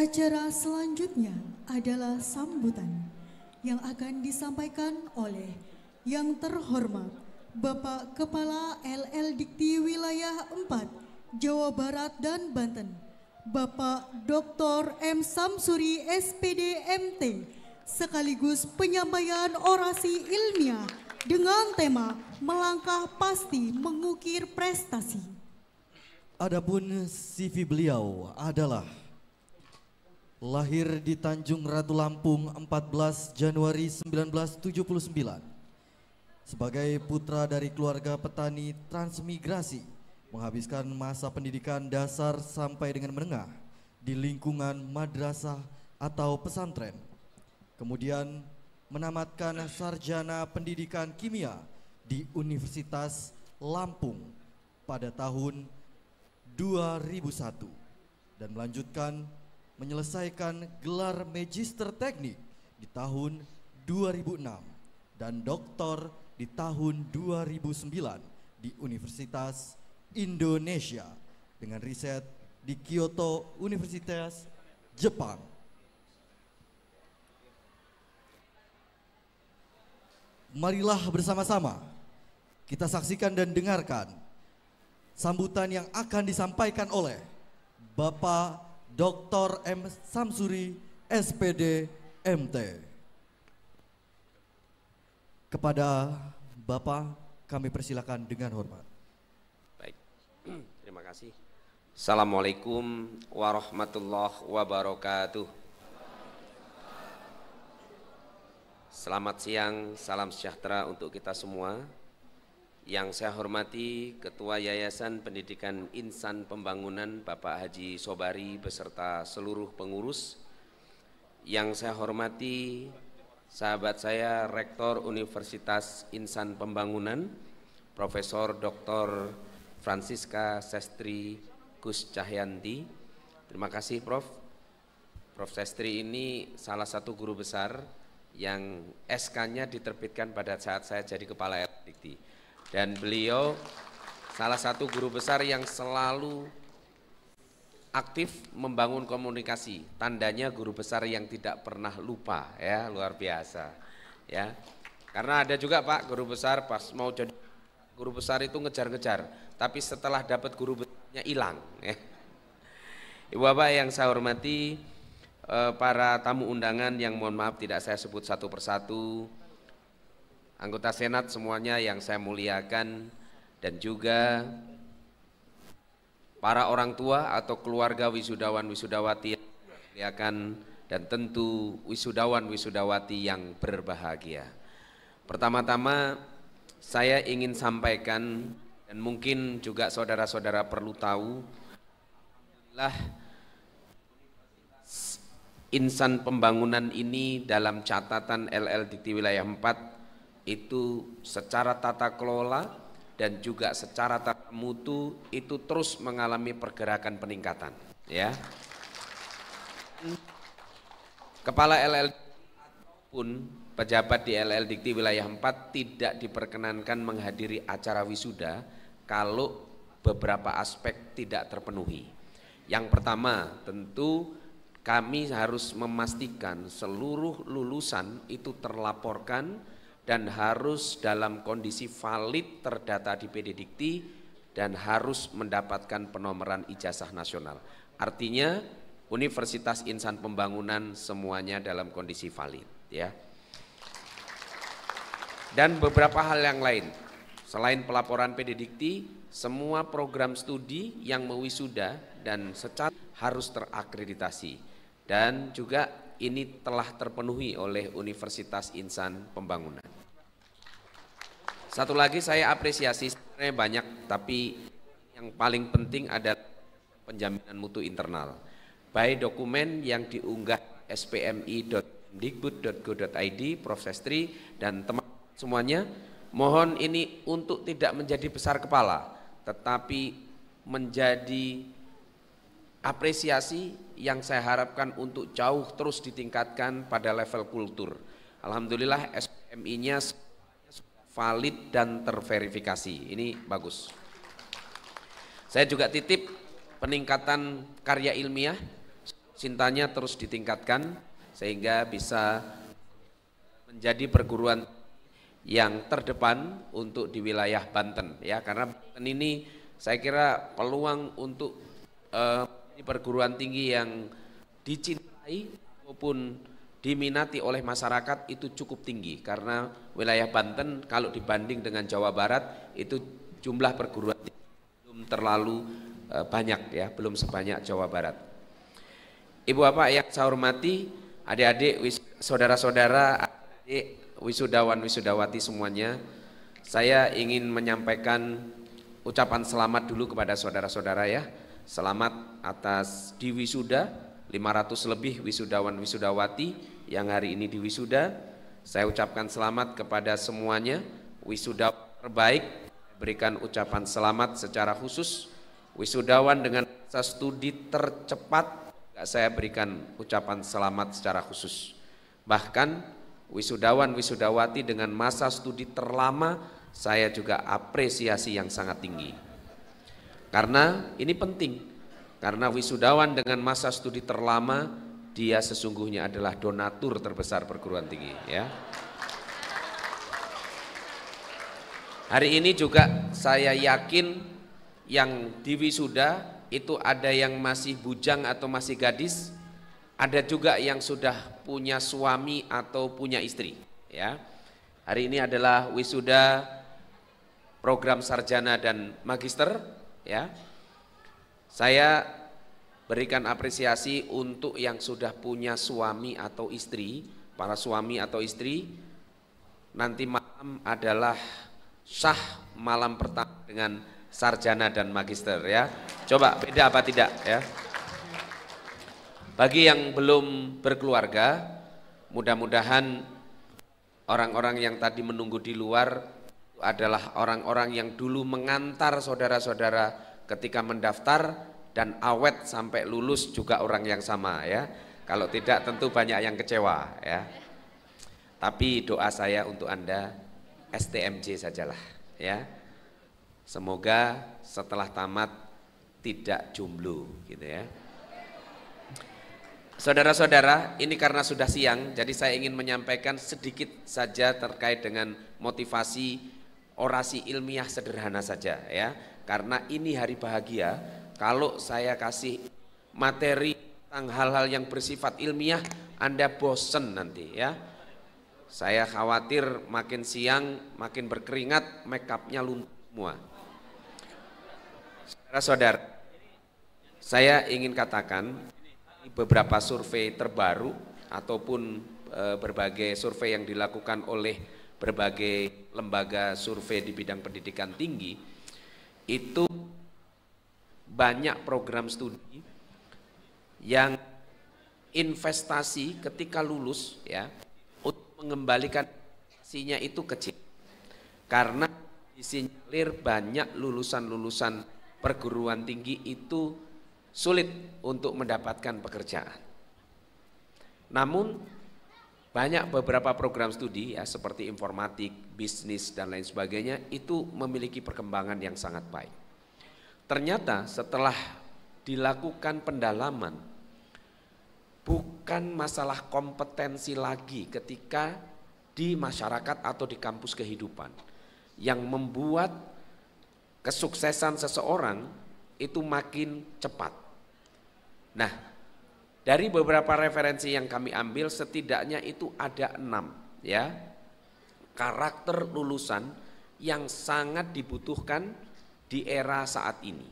Acara selanjutnya adalah sambutan yang akan disampaikan oleh yang terhormat Bapak Kepala LL Dikti Wilayah 4 Jawa Barat dan Banten, Bapak Dr. M. Samsuri SPD MT, sekaligus penyampaian orasi ilmiah dengan tema Melangkah Pasti Mengukir Prestasi. Adapun CV beliau adalah lahir di Tanjung Ratu Lampung 14 Januari 1979 sebagai putra dari keluarga petani transmigrasi, menghabiskan masa pendidikan dasar sampai dengan menengah di lingkungan madrasah atau pesantren. Kemudian menamatkan sarjana pendidikan kimia di Universitas Lampung pada tahun 2001 dan melanjutkan menyelesaikan gelar Magister Teknik di tahun 2006 dan doktor di tahun 2009 di Universitas Indonesia dengan riset di Kyoto Universitas Jepang. Marilah bersama-sama kita saksikan dan dengarkan sambutan yang akan disampaikan oleh Bapak Dr. M. Samsuri SPD MT. Kepada Bapak kami persilakan dengan hormat. Baik, terima kasih. Assalamualaikum warahmatullahi wabarakatuh. Selamat siang, salam sejahtera untuk kita semua. Yang saya hormati Ketua Yayasan Pendidikan Insan Pembangunan Bapak Haji Sobari beserta seluruh pengurus. Yang saya hormati sahabat saya Rektor Universitas Insan Pembangunan Profesor Dr. Francisca Sestri Gus Cahyanti. Terima kasih Prof. Prof Sestri ini salah satu guru besar yang SK-nya diterbitkan pada saat saya jadi Kepala LL Dikti. Dan beliau salah satu guru besar yang selalu aktif membangun komunikasi. Tandanya guru besar yang tidak pernah lupa, ya, luar biasa. Ya, karena ada juga Pak guru besar pas mau jadi guru besar itu ngejar-ngejar, tapi setelah dapat guru besarnya hilang. Ya. Ibu Bapak yang saya hormati, para tamu undangan yang mohon maaf tidak saya sebut satu persatu. Anggota Senat semuanya yang saya muliakan, dan juga para orang tua atau keluarga wisudawan-wisudawati yang saya muliakan, dan tentu wisudawan-wisudawati yang berbahagia. Pertama-tama saya ingin sampaikan, dan mungkin juga saudara-saudara perlu tahu, Insan Pembangunan ini dalam catatan LL Dikti Wilayah 4 itu secara tata kelola dan juga secara tata mutu itu terus mengalami pergerakan peningkatan, ya. Kepala LL pun pejabat di LL Dikti Wilayah 4 tidak diperkenankan menghadiri acara wisuda kalau beberapa aspek tidak terpenuhi. Yang pertama, tentu kami harus memastikan seluruh lulusan itu terlaporkan dan harus dalam kondisi valid terdata di PD Dikti dan harus mendapatkan penomoran ijazah nasional. Artinya Universitas Insan Pembangunan semuanya dalam kondisi valid, ya. Dan beberapa hal yang lain. Selain pelaporan PD Dikti, semua program studi yang mewisuda dan secara harus terakreditasi. Dan juga ini telah terpenuhi oleh Universitas Insan Pembangunan. Satu lagi saya apresiasi, sebenarnya banyak, tapi yang paling penting adalah penjaminan mutu internal. Baik dokumen yang diunggah spmi.mdikbud.go.id, Prof Sestri dan teman semuanya, mohon ini untuk tidak menjadi besar kepala, tetapi menjadi apresiasi yang saya harapkan untuk jauh terus ditingkatkan pada level kultur. Alhamdulillah SPMI-nya valid dan terverifikasi, ini bagus. Saya juga titip peningkatan karya ilmiah cintanya terus ditingkatkan sehingga bisa menjadi perguruan yang terdepan untuk di wilayah Banten ya, karena Banten ini saya kira peluang untuk di perguruan tinggi yang dicintai maupun diminati oleh masyarakat itu cukup tinggi, karena wilayah Banten kalau dibanding dengan Jawa Barat itu jumlah perguruan tinggi belum terlalu banyak ya, belum sebanyak Jawa Barat. Ibu bapak yang saya hormati, adik-adik, saudara-saudara, adik wisudawan wisudawati semuanya, saya ingin menyampaikan ucapan selamat dulu kepada saudara-saudara ya. Selamat atas diwisuda 500 lebih wisudawan wisudawati yang hari ini diwisuda. Saya ucapkan selamat kepada semuanya, wisudawan terbaik, berikan ucapan selamat secara khusus. Wisudawan dengan masa studi tercepat, saya berikan ucapan selamat secara khusus. Bahkan wisudawan wisudawati dengan masa studi terlama, saya juga apresiasi yang sangat tinggi. Karena ini penting, karena wisudawan dengan masa studi terlama, dia sesungguhnya adalah donatur terbesar perguruan tinggi ya. Hari ini juga saya yakin yang diwisuda itu ada yang masih bujang atau masih gadis, ada juga yang sudah punya suami atau punya istri ya. Hari ini adalah wisuda program sarjana dan magister ya. Saya berikan apresiasi untuk yang sudah punya suami atau istri. Para suami atau istri, nanti malam adalah syah malam pertama dengan sarjana dan magister ya. Coba beda apa tidak ya. Bagi yang belum berkeluarga, mudah-mudahan orang-orang yang tadi menunggu di luar adalah orang-orang yang dulu mengantar saudara-saudara ketika mendaftar dan awet sampai lulus juga orang yang sama ya. Kalau tidak tentu banyak yang kecewa ya. Tapi doa saya untuk Anda STMJ sajalah ya. Semoga setelah tamat tidak jomblo gitu ya. Saudara-saudara, ini karena sudah siang, jadi saya ingin menyampaikan sedikit saja terkait dengan motivasi orasi ilmiah sederhana saja ya. Karena ini hari bahagia, kalau saya kasih materi tentang hal-hal yang bersifat ilmiah, Anda bosen nanti ya. Saya khawatir makin siang, makin berkeringat, make upnya luntur semua. Saudara-saudara, saya ingin katakan beberapa survei terbaru ataupun berbagai survei yang dilakukan oleh berbagai lembaga survei di bidang pendidikan tinggi, itu banyak program studi yang investasi ketika lulus ya untuk mengembalikan investasinya itu kecil, karena disinyalir banyak lulusan-lulusan perguruan tinggi itu sulit untuk mendapatkan pekerjaan. Namun banyak beberapa program studi ya seperti informatik, bisnis dan lain sebagainya itu memiliki perkembangan yang sangat baik. Ternyata setelah dilakukan pendalaman, bukan masalah kompetensi lagi ketika di masyarakat atau di kampus kehidupan yang membuat kesuksesan seseorang itu makin cepat. Nah, dari beberapa referensi yang kami ambil setidaknya itu ada 6 ya karakter lulusan yang sangat dibutuhkan di era saat ini.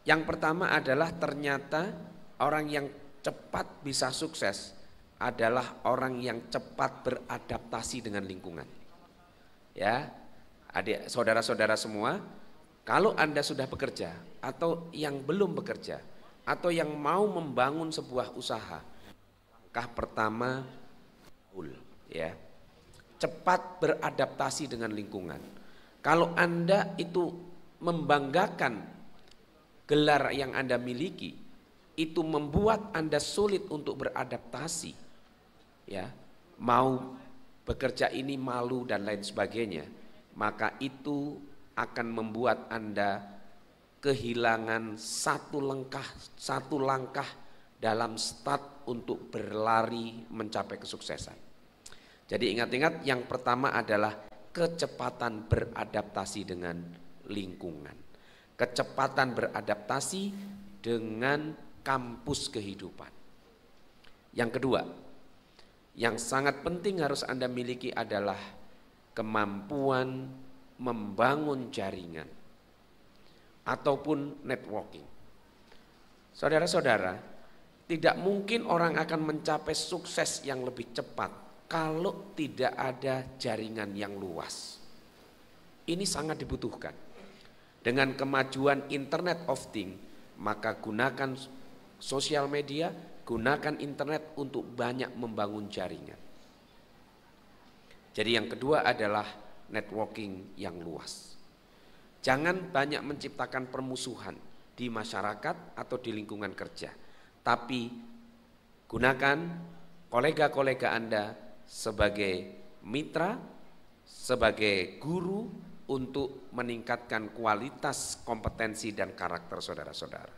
Yang pertama adalah ternyata orang yang cepat bisa sukses adalah orang yang cepat beradaptasi dengan lingkungan. Ya, adik saudara-saudara semua, kalau Anda sudah bekerja atau yang belum bekerja atau yang mau membangun sebuah usaha, langkah pertama ya, cepat beradaptasi dengan lingkungan. Kalau Anda itu membanggakan gelar yang Anda miliki, itu membuat Anda sulit untuk beradaptasi ya, mau bekerja ini malu dan lain sebagainya, maka itu akan membuat Anda kehilangan satu langkah dalam start untuk berlari mencapai kesuksesan. Jadi ingat-ingat, yang pertama adalah kecepatan beradaptasi dengan lingkungan. Kecepatan beradaptasi dengan kampus kehidupan. Yang kedua, yang sangat penting harus Anda miliki adalah kemampuan membangun jaringan ataupun networking. Saudara-saudara, tidak mungkin orang akan mencapai sukses yang lebih cepat kalau tidak ada jaringan yang luas. Ini sangat dibutuhkan. Dengan kemajuan Internet of Things, maka gunakan sosial media, gunakan internet untuk banyak membangun jaringan. Jadi yang kedua adalah networking yang luas. Jangan banyak menciptakan permusuhan di masyarakat atau di lingkungan kerja, tapi gunakan kolega-kolega Anda sebagai mitra, sebagai guru untuk meningkatkan kualitas kompetensi dan karakter saudara-saudara.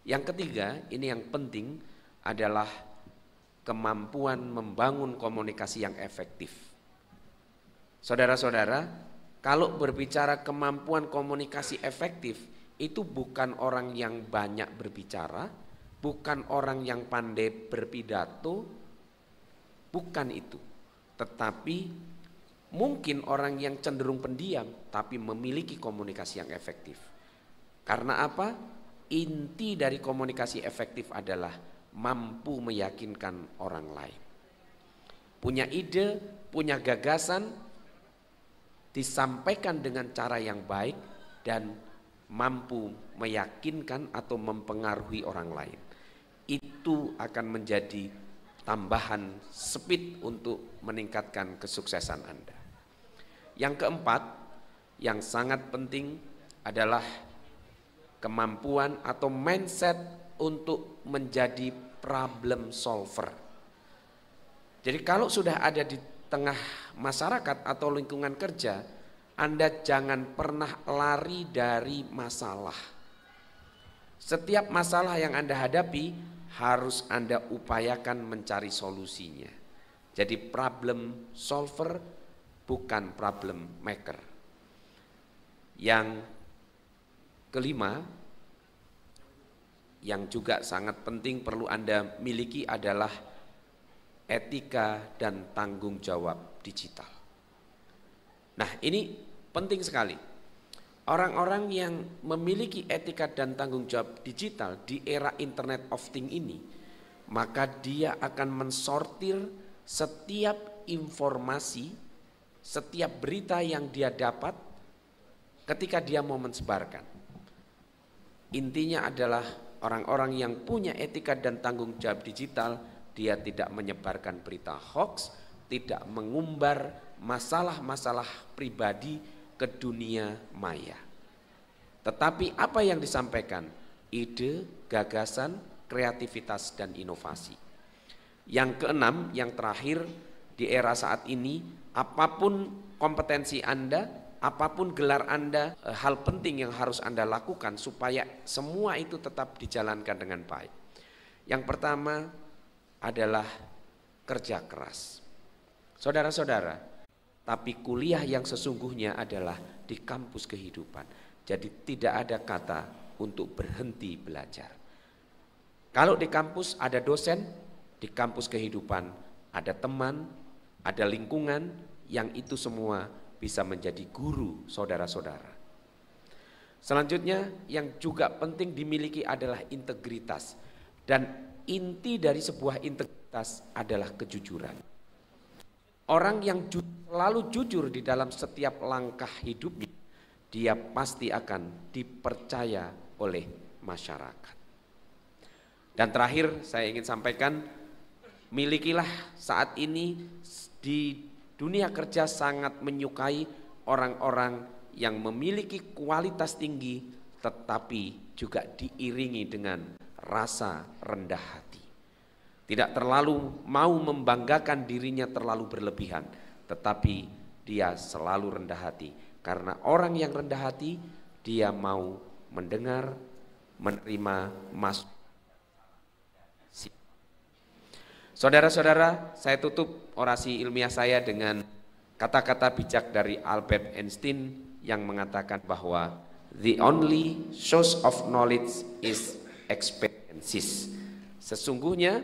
Yang ketiga, ini yang penting adalah kemampuan membangun komunikasi yang efektif. Saudara-saudara, kalau berbicara kemampuan komunikasi efektif, itu bukan orang yang banyak berbicara, bukan orang yang pandai berpidato, bukan itu. Tetapi mungkin orang yang cenderung pendiam, tapi memiliki komunikasi yang efektif. Karena apa? Inti dari komunikasi efektif adalah mampu meyakinkan orang lain. Punya ide, punya gagasan, disampaikan dengan cara yang baik dan mampu meyakinkan atau mempengaruhi orang lain. Itu akan menjadi tambahan speed untuk meningkatkan kesuksesan Anda. Yang keempat, yang sangat penting adalah kemampuan atau mindset untuk menjadi problem solver. Jadi kalau sudah ada di tengah masyarakat atau lingkungan kerja, Anda jangan pernah lari dari masalah. Setiap masalah yang Anda hadapi harus Anda upayakan mencari solusinya. Jadi problem solver bukan problem maker. Yang kelima, yang juga sangat penting perlu Anda miliki adalah etika dan tanggung jawab digital. Nah, ini penting sekali. Orang-orang yang memiliki etika dan tanggung jawab digital di era Internet of Things ini, maka dia akan mensortir setiap informasi, setiap berita yang dia dapat ketika dia mau mensebarkan. Intinya adalah orang-orang yang punya etika dan tanggung jawab digital, dia tidak menyebarkan berita hoax, tidak mengumbar masalah-masalah pribadi ke dunia maya. Tetapi apa yang disampaikan? Ide, gagasan, kreativitas, dan inovasi. Yang keenam, yang terakhir di era saat ini, apapun kompetensi Anda, apapun gelar Anda, hal penting yang harus Anda lakukan supaya semua itu tetap dijalankan dengan baik. Yang pertama adalah kerja keras. Saudara-saudara, tapi kuliah yang sesungguhnya adalah di kampus kehidupan. Jadi tidak ada kata untuk berhenti belajar. Kalau di kampus ada dosen, di kampus kehidupan ada teman, ada lingkungan, yang itu semua bisa menjadi guru saudara-saudara. Selanjutnya yang juga penting dimiliki adalah integritas. Dan inti dari sebuah integritas adalah kejujuran. Orang yang selalu jujur di dalam setiap langkah hidupnya, dia pasti akan dipercaya oleh masyarakat. Dan terakhir saya ingin sampaikan, milikilah saat ini di dunia kerja sangat menyukai orang-orang yang memiliki kualitas tinggi tetapi juga diiringi dengan rasa rendah hati. Tidak terlalu mau membanggakan dirinya terlalu berlebihan, tetapi dia selalu rendah hati. Karena orang yang rendah hati, dia mau mendengar, menerima masukan Saudara-saudara, saya tutup orasi ilmiah saya dengan kata-kata bijak dari Albert Einstein yang mengatakan bahwa the only source of knowledge is experiences. Sesungguhnya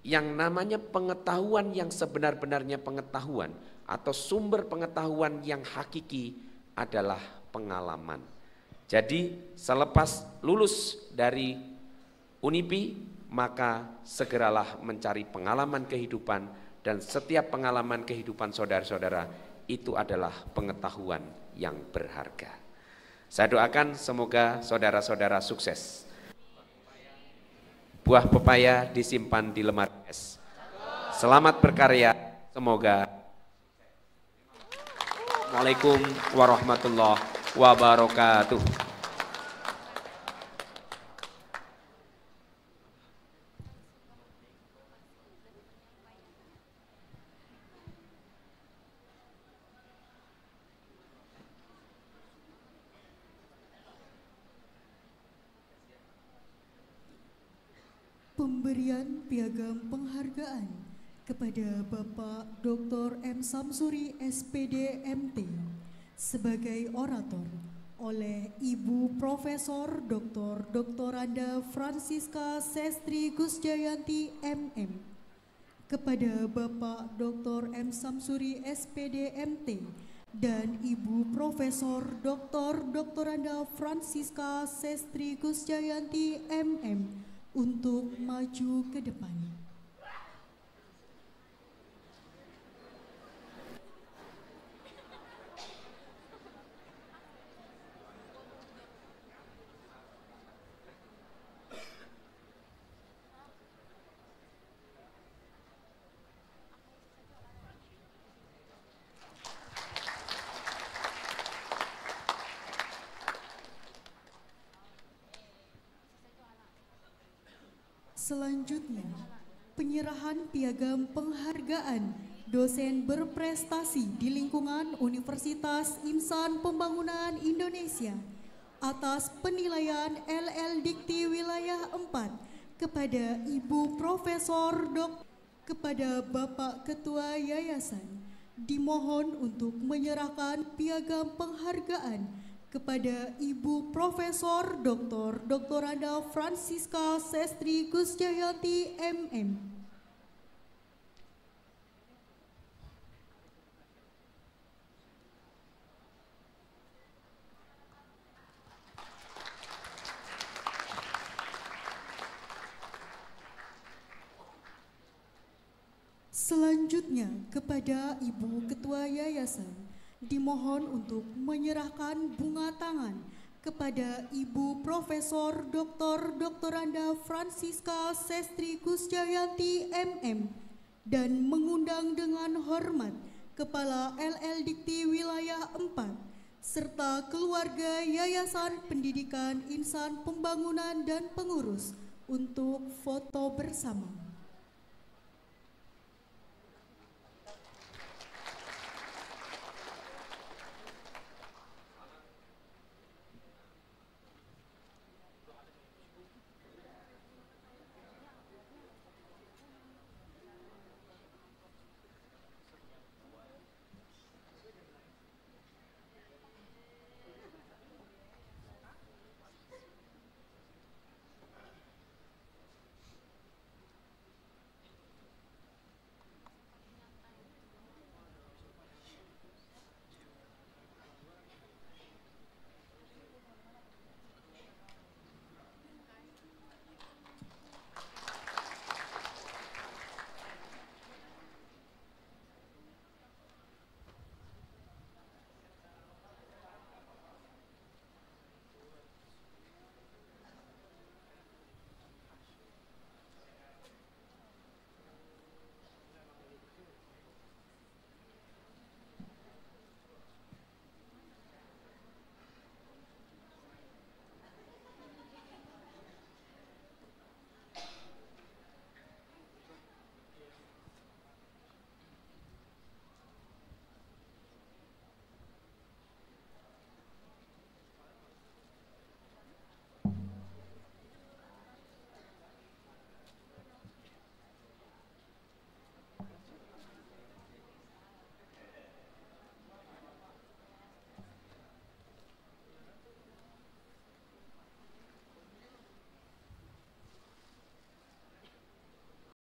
yang namanya pengetahuan yang sebenar-benarnya pengetahuan atau sumber pengetahuan yang hakiki adalah pengalaman. Jadi selepas lulus dari Unipi, maka segeralah mencari pengalaman kehidupan, dan setiap pengalaman kehidupan saudara-saudara itu adalah pengetahuan yang berharga. Saya doakan semoga saudara-saudara sukses. Buah pepaya disimpan di lemari es. Selamat berkarya, semoga. Assalamualaikum warahmatullahi wabarakatuh. Pemberian piagam penghargaan kepada Bapak Dr. M. Samsuri SPD MT sebagai orator oleh Ibu Profesor Dr. Anda Francisca Sestri Gusjayanti MM, kepada Bapak Dr. M. Samsuri SPD MT dan Ibu Profesor Dr. Anda Francisca Sestri Gusjayanti MM untuk maju ke depan. Selanjutnya, penyerahan piagam penghargaan dosen berprestasi di lingkungan Universitas Insan Pembangunan Indonesia atas penilaian LL Dikti Wilayah 4 kepada Ibu Profesor kepada Bapak Ketua Yayasan, dimohon untuk menyerahkan piagam penghargaan kepada Ibu Profesor Dr. Anda Francisca Sestri Gusjayanti MM. Selanjutnya kepada Ibu Ketua Yayasan, dimohon untuk menyerahkan bunga tangan kepada Ibu Profesor Dr. Anda Francisca Sestri Gusjayanti MM dan mengundang dengan hormat Kepala LL Dikti Wilayah 4 serta keluarga Yayasan Pendidikan Insan Pembangunan dan pengurus untuk foto bersama.